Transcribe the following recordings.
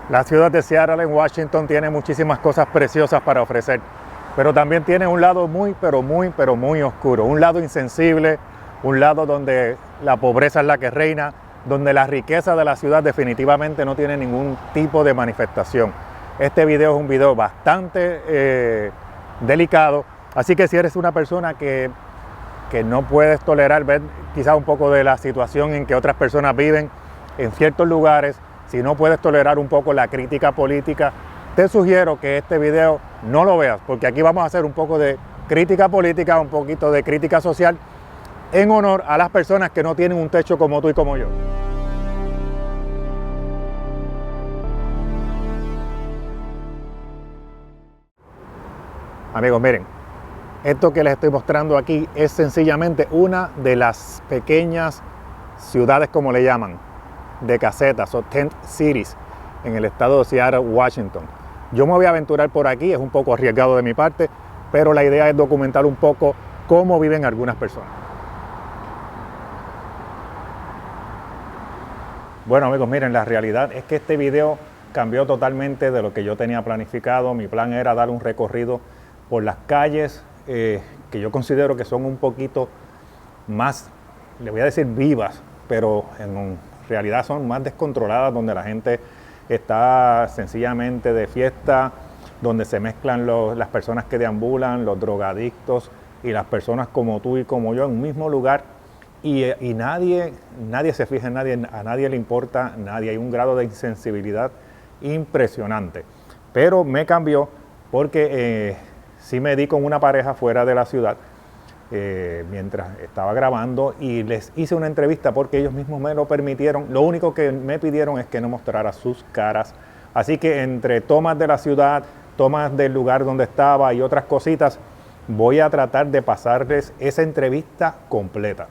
La ciudad de Seattle en Washington tiene muchísimas cosas preciosas para ofrecer, pero también tiene un lado muy oscuro, un lado insensible, un lado donde la pobreza es la que reina, donde la riqueza de la ciudad definitivamente no tiene ningún tipo de manifestación. Este video es un video bastante delicado, así que si eres una persona que no puedes tolerar ver quizás un poco de la situación en que otras personas viven en ciertos lugares, si no puedes tolerar un poco la crítica política, te sugiero que este video no lo veas, porque aquí vamos a hacer un poco de crítica política, un poquito de crítica social, en honor a las personas que no tienen un techo como tú y como yo. Amigos, miren, esto que les estoy mostrando aquí es sencillamente una de las pequeñas ciudades, como le llaman, de casetas o tent cities en el estado de Ciudades, Washington. Yo me voy a aventurar por aquí, es un poco arriesgado de mi parte, pero la idea es documentar un poco cómo viven algunas personas. Bueno amigos, miren, la realidad es que este video cambió totalmente de lo que yo tenía planificado. Mi plan era dar un recorrido por las calles que yo considero que son un poquito más, le voy a decir vivas, pero en realidad son más descontroladas, donde la gente está sencillamente de fiesta, donde se mezclan las personas que deambulan, los drogadictos y las personas como tú y como yo en un mismo lugar, y nadie se fija en nadie, a nadie le importa nadie. Hay un grado de insensibilidad impresionante, pero me cambió porque sí me di con una pareja fuera de la ciudad mientras estaba grabando, y les hice una entrevista porque ellos mismos me lo permitieron. Lo único que me pidieron es que no mostrara sus caras, así que entre tomas de la ciudad, tomas del lugar donde estaba y otras cositas, voy a tratar de pasarles esa entrevista completa.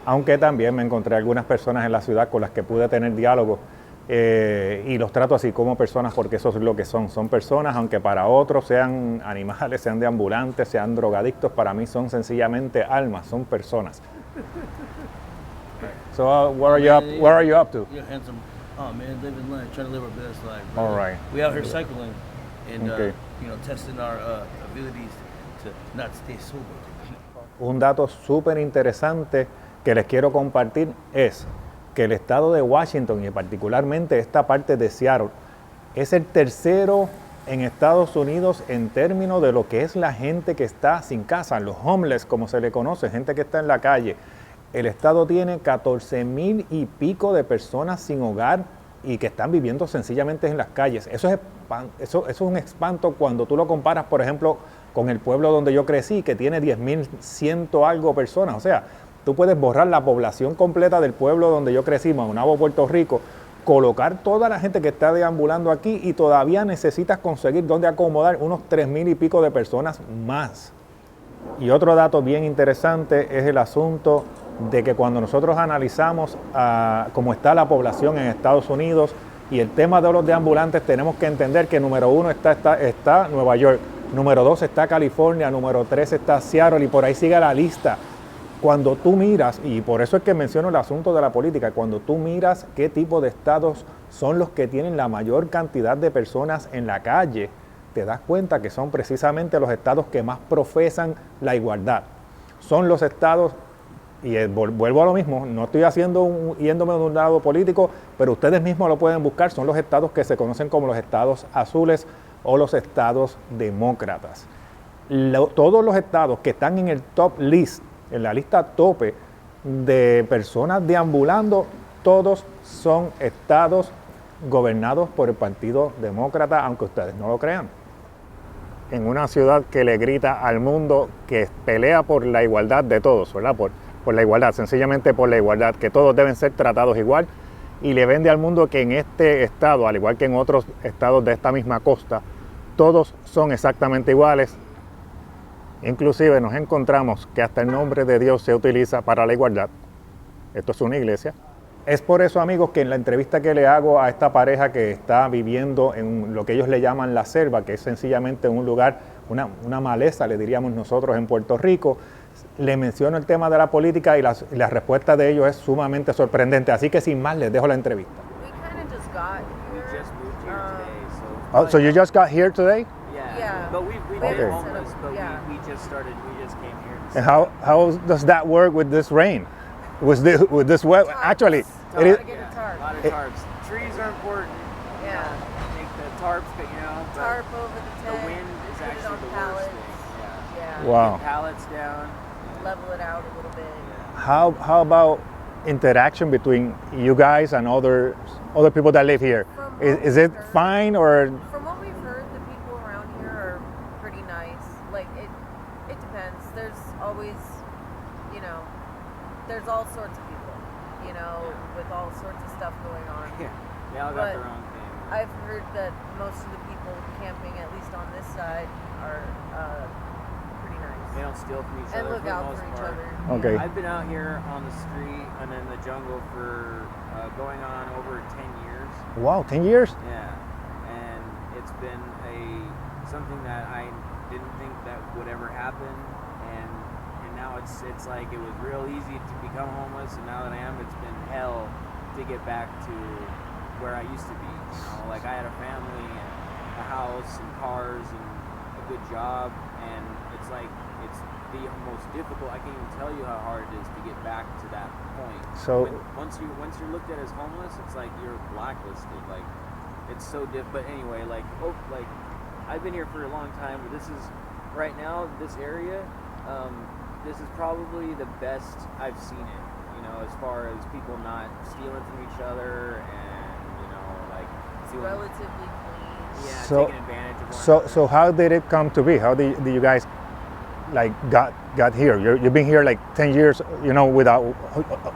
Aunque también me encontré algunas personas en la ciudad con las que pude tener diálogo, y los trato así como personas, porque eso es lo que son personas, aunque para otros sean animales, sean deambulantes, sean drogadictos, para mí son sencillamente almas, son personas. So where are you up to? You're handsome. Oh man, living life, trying to live our best life. All right. We out here cycling and Okay. Testing our abilities to not stay sober. Un dato súper interesante que les quiero compartir es que el estado de Washington, y particularmente esta parte de Seattle, es el tercero en Estados Unidos en términos de lo que es la gente que está sin casa, los homeless, como se le conoce, gente que está en la calle. El estado tiene 14,000 y pico de personas sin hogar y que están viviendo sencillamente en las calles. Eso es un espanto cuando tú lo comparas, por ejemplo, con el pueblo donde yo crecí, que tiene 10,100 algo personas. O sea, tú puedes borrar la población completa del pueblo donde yo crecí, Maunabo, Puerto Rico, colocar toda la gente que está deambulando aquí y todavía necesitas conseguir dónde acomodar unos 3,000 y pico de personas más. Y otro dato bien interesante es el asunto de que cuando nosotros analizamos cómo está la población en Estados Unidos y el tema de los deambulantes, tenemos que entender que número 1 está Nueva York, número 2 está California, número 3 está Seattle, y por ahí sigue la lista. Cuando tú miras, y por eso es que menciono el asunto de la política, cuando tú miras qué tipo de estados son los que tienen la mayor cantidad de personas en la calle, te das cuenta que son precisamente los estados que más profesan la igualdad. Son los estados, y vuelvo a lo mismo, no estoy yéndome de un lado político, pero ustedes mismos lo pueden buscar, son los estados que se conocen como los estados azules o los estados demócratas. Todos los estados que están en el top list, en la lista tope de personas deambulando, todos son estados gobernados por el Partido Demócrata, aunque ustedes no lo crean. En una ciudad que le grita al mundo que pelea por la igualdad de todos, ¿verdad? Por la igualdad, sencillamente por la igualdad, que todos deben ser tratados igual, y le vende al mundo que en este estado, al igual que en otros estados de esta misma costa, todos son exactamente iguales. Inclusive nos encontramos que hasta el nombre de Dios se utiliza para la igualdad. Esto es una iglesia. Es por eso, amigos, que en la entrevista que le hago a esta pareja que está viviendo en lo que ellos le llaman la selva, que es sencillamente un lugar, una maleza, le diríamos nosotros en Puerto Rico, le menciono el tema de la política y la respuesta de ellos es sumamente sorprendente. Así que sin más, les dejo la entrevista. We kind of just got here. here today. Oh, so you just got here today? Yeah. But we've Okay. been homeless, but Yeah. we just came here. And how does that work with this rain? With this weather? Tarps. Actually, Tarp, it is. Get a tarp. A lot of tarps. Trees are important. Yeah. Make the tarps, but but Tarp over the the tent. wind is put it actually on the pallets. worst thing. Yeah. Yeah. Wow. Get pallets down. Level it out a little bit. How about interaction between you guys and other people that live here? From Is it fine or? From what we've heard, the people around here are pretty nice. Like it depends. There's always, there's all sorts of people, with all sorts of stuff going on. Yeah. They all got But their own thing. I've heard that most of the people camping, at least on this side, are pretty nice. They don't steal from each And other look for the out most for each part. other. Okay. I've been out here on the street and in the jungle for going on over 10 years. Wow, 10 years? Yeah, and it's been something that I didn't think that would ever happen, and now it's like it was real easy to become homeless, and now that I am, it's been hell to get back to where I used to be. Like I had a family and a house and cars and a good job, and it's like it's the most difficult. I can't even tell you how hard it is to get back to that point. So once you're looked at as homeless, it's like you're blacklisted. Like it's so But anyway, I've been here for a long time. But this is right now this area. This is probably the best I've seen it. As far as people not stealing from each other and It's doing, relatively clean. yeah, So- taking advantage of one another. So how did it come to be? How did you guys got here? You've been here like 10 years, without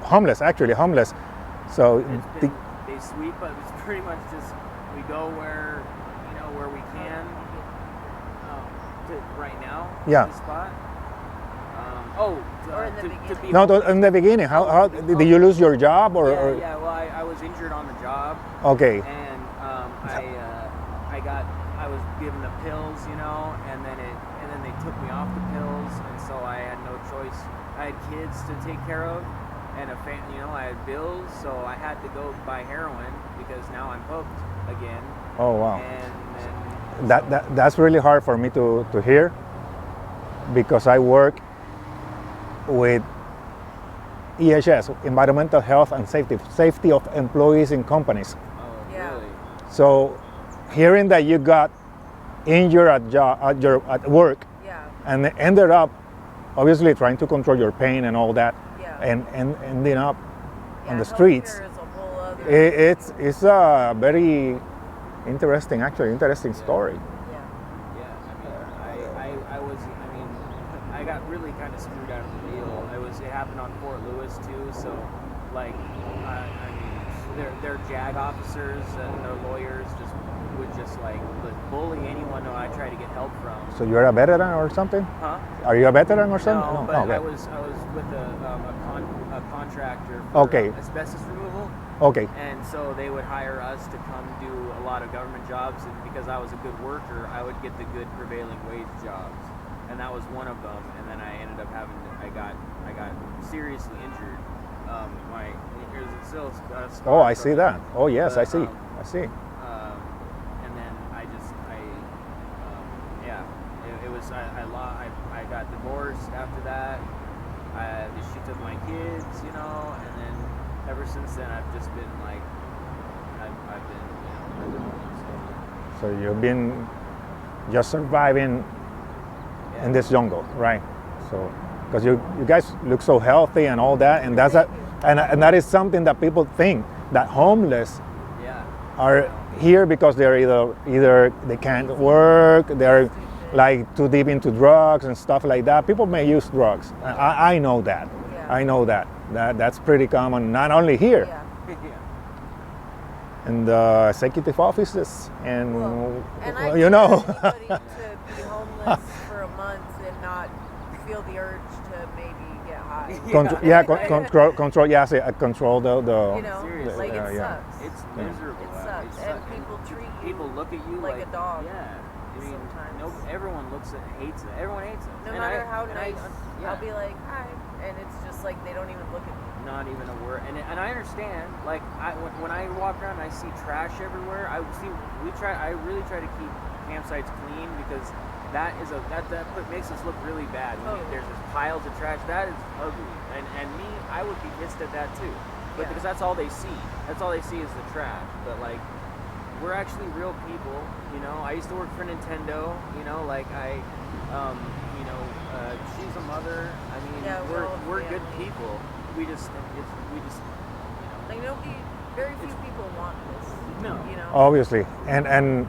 homeless. So It's been, they sweep, but it's pretty much just we go where we can. Right now, Yeah. this spot. Or in the to beginning. be no, in the beginning, how did you lose your job or? yeah. Well, I was injured on the job, Okay. and I was given the pills, and then they took me off the pills, and so I had no choice. I had kids to take care of, and I had bills, so I had to go buy heroin because now I'm hooked again. Oh wow. And then That's really hard for me to hear, because I work with EHS, environmental health and safety of employees in companies. oh, Yeah. really? So hearing that you got injured at work Yeah. and ended up obviously trying to control your pain and all that, Yeah. and ending up on the healthcare streets, is a whole other. it's a very interesting story. Yeah. Yeah, I got really kind of screwed out of the deal. It happened on Fort Lewis too, so their JAG officers and their lawyers would bully anyone who I try to get help from. So you're a veteran or something? Huh? Are you a veteran or something? No, but okay. I was with a contractor for Okay. asbestos removal. Okay. And so they would hire us to come do a lot of government jobs, and because I was a good worker, I would get the good prevailing wage jobs, and that was one of them. And then I ended up I got seriously injured. Here's still a scar Oh, I from see it. that. Oh yes, I But, see. I see. And then I got divorced after that. She took my kids, and then ever since then I've just been I've been homeless. So you've been just surviving Yeah. in this jungle, right? So because you guys look so healthy and all that, and and that is something that people think that homeless Yeah. are here because they're either they can't work, they're like too deep into drugs and stuff like that. People may use drugs. I know that. Yeah. I know that. That's pretty common, not only here, Yeah. in the executive offices and And I you know. anybody to be homeless for a month and not feel the urge to maybe get high. Control. Yeah, control the. Seriously. Like it yeah. sucks. It's miserable. It sucks. And people treat you people look at you like a dog Yeah. sometimes. Everyone hates it. Everyone hates it. No And matter I- how and nice, yeah. I'll be like, hi, and it's just like they don't even look at me. not even a word. And I understand. Like when I walk around, and I see trash everywhere. I really try to keep campsites clean because that makes us look really bad. There's just piles of trash. That is ugly. And me, I would be pissed at that too. But because that's all they see. That's all they see is the trash. But like, we're actually real people. You know, I used to work for Nintendo. You know, like she's a mother. I mean, we're good people. We just like very few people want this. No. You know. Obviously, and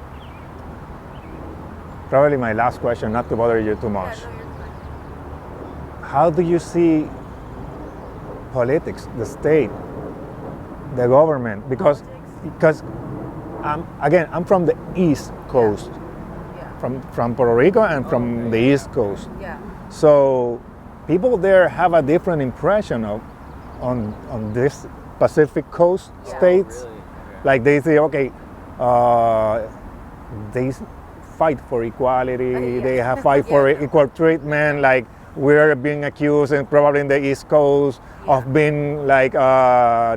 probably my last question, not to bother you too much. Yeah, no, you're fine. How do you see politics, the state, the government? Because I'm from the East Coast, from Puerto Rico and from the East Coast. Yeah. So people there have a different impression on this Pacific Coast states. Really? Okay. Like they say, okay, they fight for equality. They have fight for equal treatment. Like we're being accused, and probably in the East Coast, of being like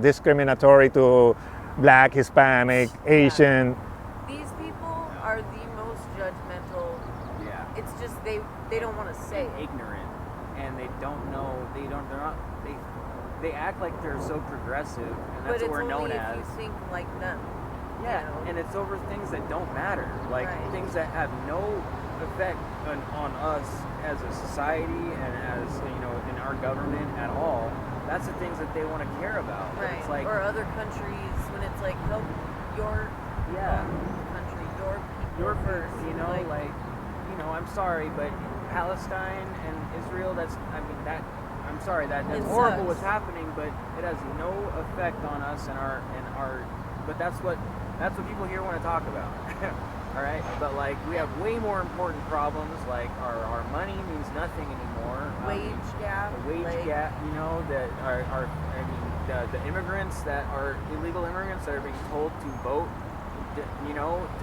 discriminatory to Black, Hispanic, Asian. These people are the most judgmental. Yeah. It's just they don't want to say it. Ignorant, and they don't know. They act like they're so progressive, and that's But what we're it's known only as. if you think like them. Yeah, you know? and it's over things that don't matter, like things that have no effect on us as a society and as in our government at all. That's the things that they want to care about. But Right. It's like, or other countries when it's like help your country, your people your first. I'm sorry, but Palestine and Israel, I'm sorry, that's horrible what's happening, but it has no effect on us and our but that's what people here want to talk about. All right, but like we have way more important problems, like our money means nothing anymore. Wage gap. The wage gap, that the immigrants that are illegal immigrants that are being told to vote, to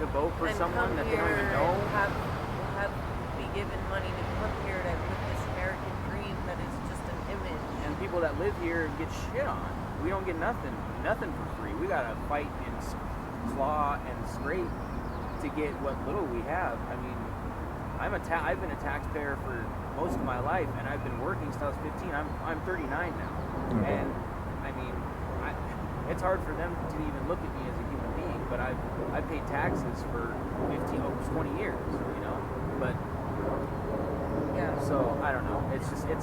vote for and someone that they don't even know. Have be given money to come here to put this American dream that is just an image. And people that live here get shit on. We don't get nothing for free. We gotta fight and claw and scrape to get what little we have. I mean, I've been a taxpayer for most of my life, and I've been working since I was 15. I'm 39 now, and I mean, it's hard for them to even look at me as a human being. But I've paid taxes for almost 20 years, But so I don't know. It's just I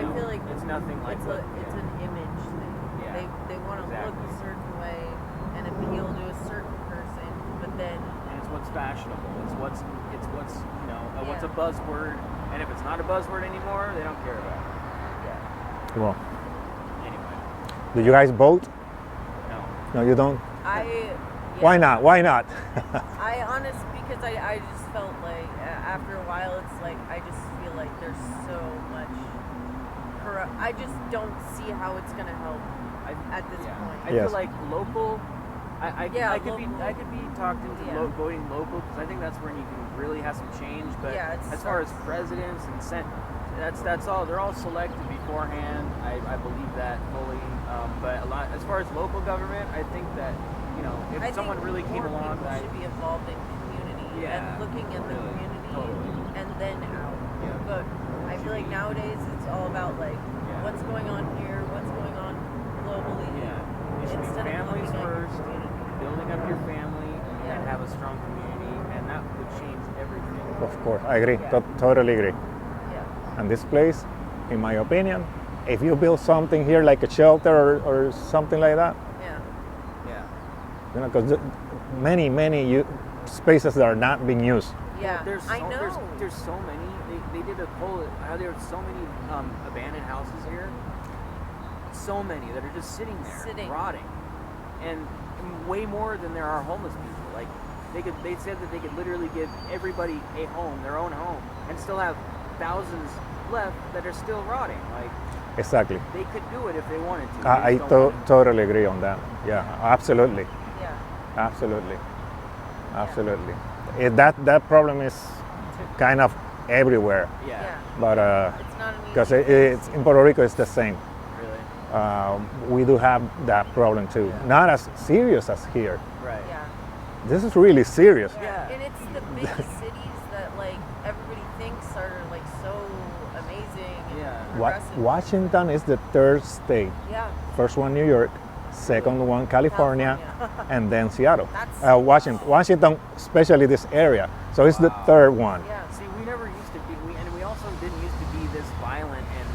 feel like it's nothing like it's an image thing. Yeah, They want to look a certain way and appeal to a certain person, but then it's what's fashionable. It's what's what's a buzzword, and if it's not a buzzword anymore, they don't care about it. Yeah. Well, Anyway. do you guys vote? No. No, you don't. Why not? I honestly, because I just felt like after a while, it's like I just feel like there's so much corrupt. I just don't see how it's gonna help at this point. I feel like local. I could be talked into voting local because I think that's when you can really have some change. But as far as presidents and that's all. They're all selected beforehand. I believe that fully. But as far as local government, I think that if someone really came along, people should be involved in community and looking at the community and then out. Yeah. But I feel like nowadays it's all about like what's going on here, what's going on globally. Yeah. It should be families first, building up your family, and have a strong community, and that would change everything. Of course, I agree. Totally agree. Yeah. And this place, in my opinion, if you build something here like a shelter or something like that, because many spaces that are not being used. Yeah, there's so many. They did a poll. There are so many abandoned houses here. So many that are just sitting there, rotting, and way more than there are homeless people. Like they said that they could literally give everybody a home, their own home, and still have thousands left that are still rotting. Like exactly. They could do it if they wanted to. I totally agree on that. Yeah, absolutely. Absolutely. That problem is kind of everywhere. Yeah. But it's not an because it's in Puerto Rico, it's the same. Really? we do have that problem too. Yeah. Not as serious as here. Right. Yeah. This is really serious. Yeah. And it's the big cities that like everybody thinks are like so amazing and Yeah. progressive. Washington is the third state. Yeah. First one New York, second one California, and then Seattle. That's- Washington, especially this area. So it's the Wow. third one. Yeah. See, we never used to be, and we also didn't used to be this violent and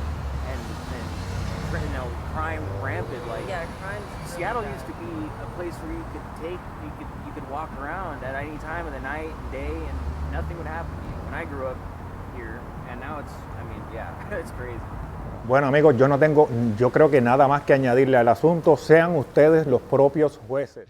crime rampant. Like Yeah, crime's really Seattle bad. used to be a place where you could walk around at any time of the night and day, and nothing would happen to you. When I grew up here, and now it's, I mean, yeah, it's crazy. Bueno amigos, yo creo que nada más que añadirle al asunto, sean ustedes los propios jueces.